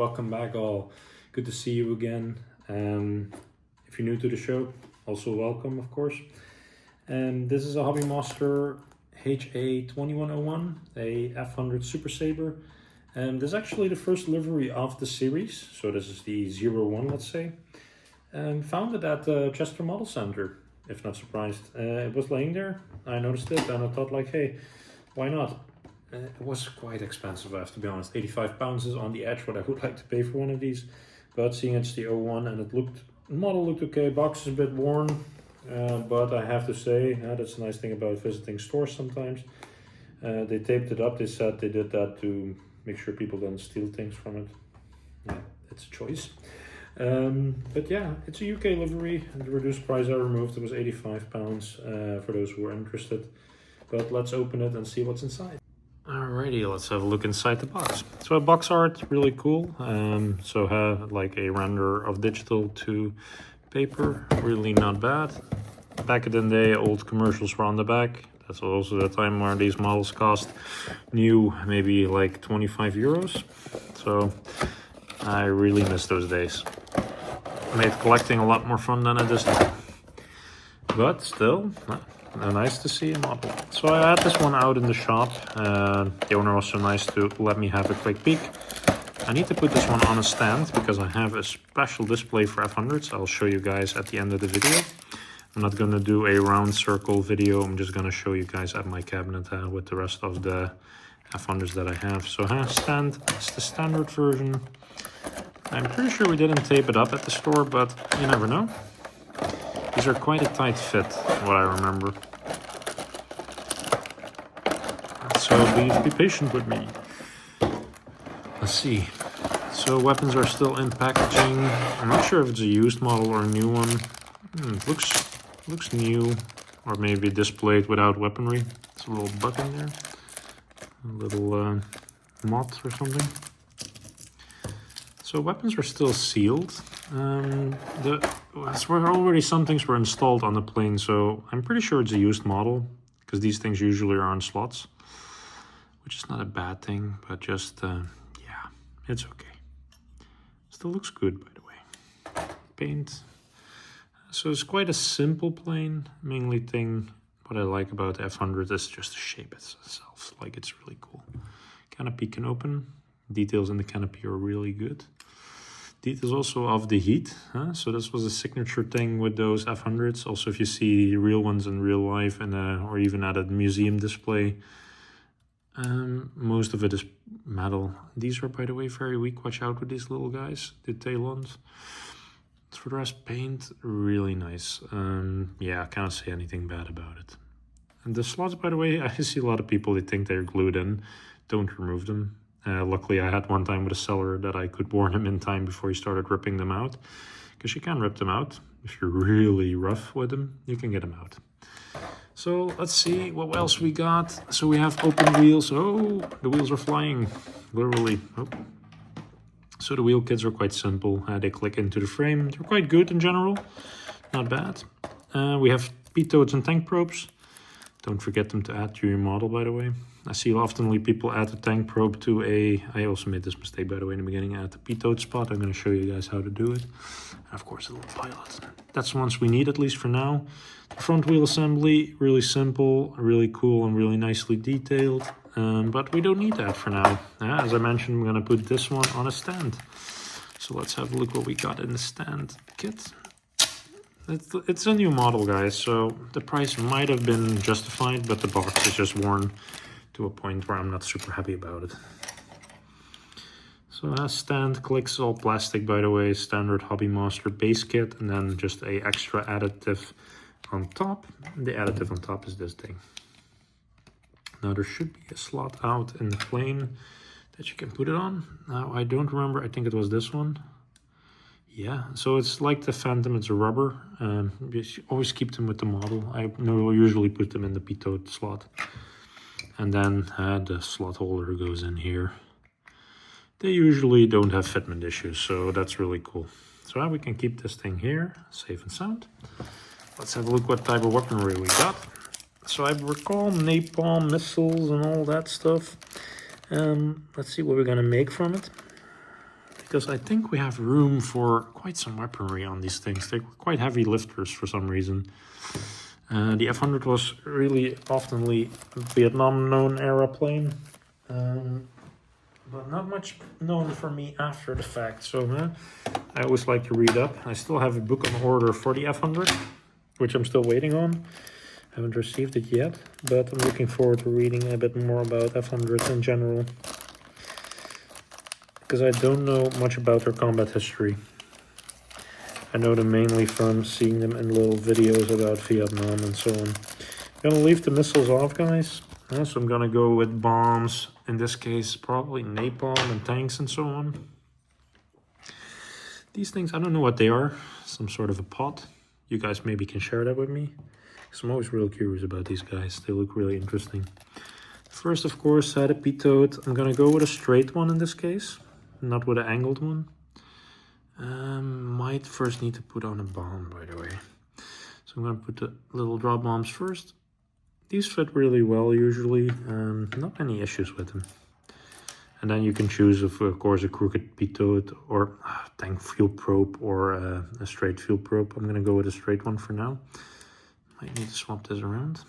Welcome back all. Good to see you again. If you're new to the show, also welcome, of course. This is a Hobbymaster HA2101, a F-100 Super Sabre. This is actually the first delivery of the series, so this is the 01, let's say. Found it at the Chester Model Center, if not surprised. It was laying there, I noticed it, and I thought like, hey, why not? It was quite expensive, I have to be honest. 85 pounds is on the edge what I would like to pay for one of these. But seeing it's the 01 and the model looked okay, box is a bit worn. But I have to say, that's a nice thing about visiting stores sometimes. They taped it up, they said they did that to make sure people don't steal things from it. Yeah, it's a choice. But yeah, it's a UK livery. The reduced price I removed, it was 85 pounds for those who are interested. But let's open it and see what's inside. Alrighty, let's have a look inside the box. So box art, really cool. So like a render of digital to paper, really not bad. Back in the day, old commercials were on the back. That's also the time where these models cost new, maybe like 25 euros. So I really miss those days. Made collecting a lot more fun than it is now. But still, nice to see a model. So I had this one out in the shop. The owner was so nice to let me have a quick peek. I need to put this one on a stand because I have a special display for F-100s. I'll show you guys at the end of the video. I'm not going to do a round circle video. I'm just going to show you guys at my cabinet with the rest of the F-100s that I have. So stand, it's the standard version. I'm pretty sure we didn't tape it up at the store, but you never know. These are quite a tight fit, what I remember. So be patient with me. Let's see. So weapons are still in packaging. I'm not sure if it's a used model or a new one. It looks new, or maybe displayed without weaponry. There's a little bug in there. A little moth or something. So weapons are still sealed. Already some things were installed on the plane, so I'm pretty sure it's a used model, because these things usually are on slots, which is not a bad thing, but just, yeah, it's okay. Still looks good, by the way. Paint. So it's quite a simple plane. Mainly thing, what I like about the F-100 is just the shape itself. Like, it's really cool. Canopy can open. Details in the canopy are really good. Details also of the heat, so this was a signature thing with those F-100s. Also, if you see real ones in real life and or even at a museum display, most of it is metal. These are, by the way, very weak. Watch out with these little guys, the tailons. For the rest, paint, really nice. Yeah, I can't say anything bad about it. And the slots, by the way, I see a lot of people, they think they're glued in. Don't remove them. Luckily, I had one time with a seller that I could warn him in time before he started ripping them out. Because you can rip them out. If you're really rough with them, you can get them out. So let's see what else we got. So we have open wheels. Oh, the wheels are flying, literally. Oh. So the wheel kits are quite simple. They click into the frame. They're quite good in general. Not bad. We have pitotes and tank probes. Don't forget them to add to your model, by the way. I see oftenly people add a tank probe to I also made this mistake, by the way, in the beginning. Add the pitote spot. I'm going to show you guys how to do it. And of course, a little pilot. That's the ones we need, at least for now. The front wheel assembly, really simple, really cool, and really nicely detailed. But we don't need that for now. As I mentioned, I'm going to put this one on a stand. So let's have a look what we got in the stand kit. It's a new model, guys, so the price might have been justified, but the box is just worn to a point where I'm not super happy about it. So stand clicks, all plastic, by the way, standard Hobbymaster base kit, and then just a extra additive on top. The additive on top is this thing. Now there should be a slot out in the plane that you can put it on. Now I don't remember, I think it was this one. Yeah, so it's like the Phantom, it's a rubber. You always keep them with the model. I usually put them in the pitote slot. And then the slot holder goes in here. They usually don't have fitment issues, so that's really cool. So we can keep this thing here, safe and sound. Let's have a look what type of weaponry we got. So I recall napalm missiles and all that stuff. Let's see what we're gonna make from it. because I think we have room for quite some weaponry on these things. They're quite heavy lifters for some reason. The F-100 was really oftenly a Vietnam known era plane, but not much known for me after the fact. So I always like to read up. I still have a book on order for the F-100, which I'm still waiting on. Haven't received it yet, but I'm looking forward to reading a bit more about F-100s in general, because I don't know much about their combat history. I know them mainly from seeing them in little videos about Vietnam and so on. I'm gonna leave the missiles off, guys. So I'm gonna go with bombs, in this case probably napalm and tanks and so on. These things, I don't know what they are, some sort of a pot. You guys maybe can share that with me, because I'm always real curious about these guys. They look really interesting. First, of course, I had a pilote. I'm gonna go with a straight one in this case, not with an angled one. Might first need to put on a bomb, by the way. So I'm gonna put the little drop bombs first. These fit really well usually, not any issues with them. And then you can choose, of course, a crooked pitot or tank fuel probe or a straight fuel probe. I'm gonna go with a straight one for now. Might need to swap this around,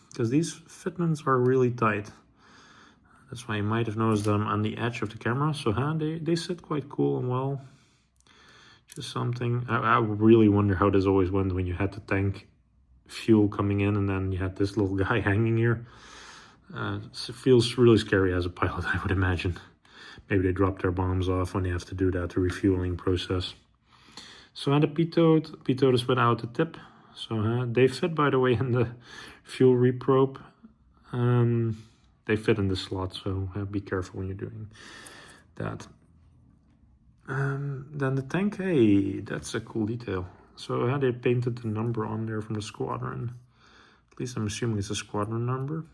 because these fitments are really tight. That's why you might have noticed them on the edge of the camera. So they sit quite cool and well. Just something, I really wonder how this always went when you had the tank fuel coming in and then you had this little guy hanging here. It feels really scary as a pilot, I would imagine. Maybe they drop their bombs off when they have to do that, the refueling process. So I had a pitot is without the tip. So they fit, by the way, in the fuel reprobe. They fit in the slot, so be careful when you're doing that. Then the tank, hey, that's a cool detail. So they painted the number on there from the squadron. At least I'm assuming it's a squadron number.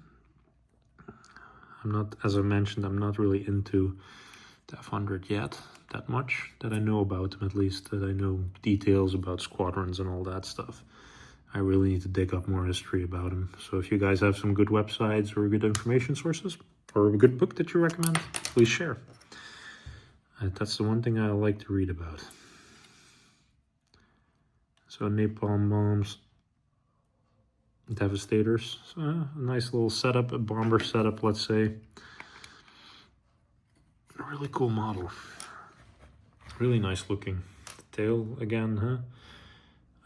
I'm not, as I mentioned, I'm not really into the F-100 yet, that much, that I know about them at least, that I know details about squadrons and all that stuff. I really need to dig up more history about them. So if you guys have some good websites or good information sources, or a good book that you recommend, please share. That's the one thing I like to read about. So napalm bombs, devastators. So a nice little setup, a bomber setup, let's say. A really cool model. Really nice looking. The tail again, huh?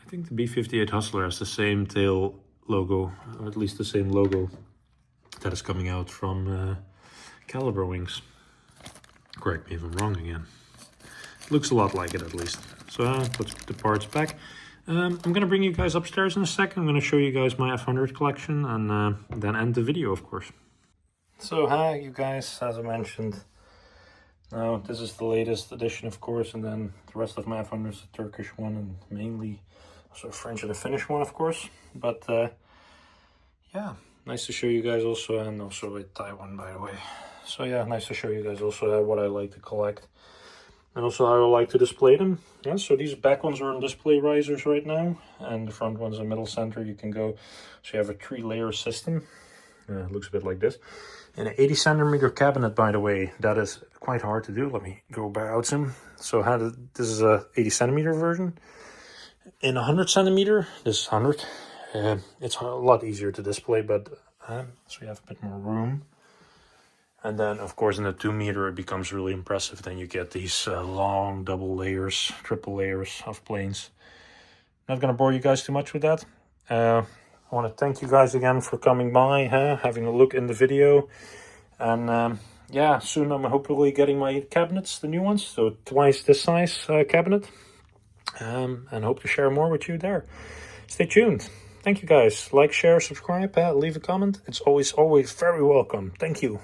I think the B-58 Hustler has the same tail logo, or at least the same logo that is coming out from Caliber wings. Correct me if I'm wrong again. It looks a lot like it, at least. So let's put the parts back. I'm going to bring you guys upstairs in a second. I'm going to show you guys my F-100 collection and then end the video, of course. So hi, you guys, as I mentioned. Now, this is the latest edition, of course, and then the rest of my F-100 is the Turkish one, and mainly also a French and a Finnish one, of course. But yeah, nice to show you guys also, and also a Thai one, by the way. So yeah, nice to show you guys also what I like to collect. And also how I like to display them. Yeah, so these back ones are on display risers right now. And the front ones in middle center, you can go. So you have a 3-layer system. It looks a bit like this. And an 80 centimeter cabinet, by the way. That is quite hard to do. Let me go about some. So this is a 80 centimeter version. In 100 centimeter, this is 100. It's a lot easier to display, but so you have a bit more room. And then, of course, in the 2 meter, it becomes really impressive. Then you get these long double layers, triple layers of planes. Not going to bore you guys too much with that. I want to thank you guys again for coming by, having a look in the video. And yeah, soon I'm hopefully getting my cabinets, the new ones. So twice this size cabinet. And hope to share more with you there. Stay tuned. Thank you guys. Like, share, subscribe, leave a comment. It's always very welcome. Thank you.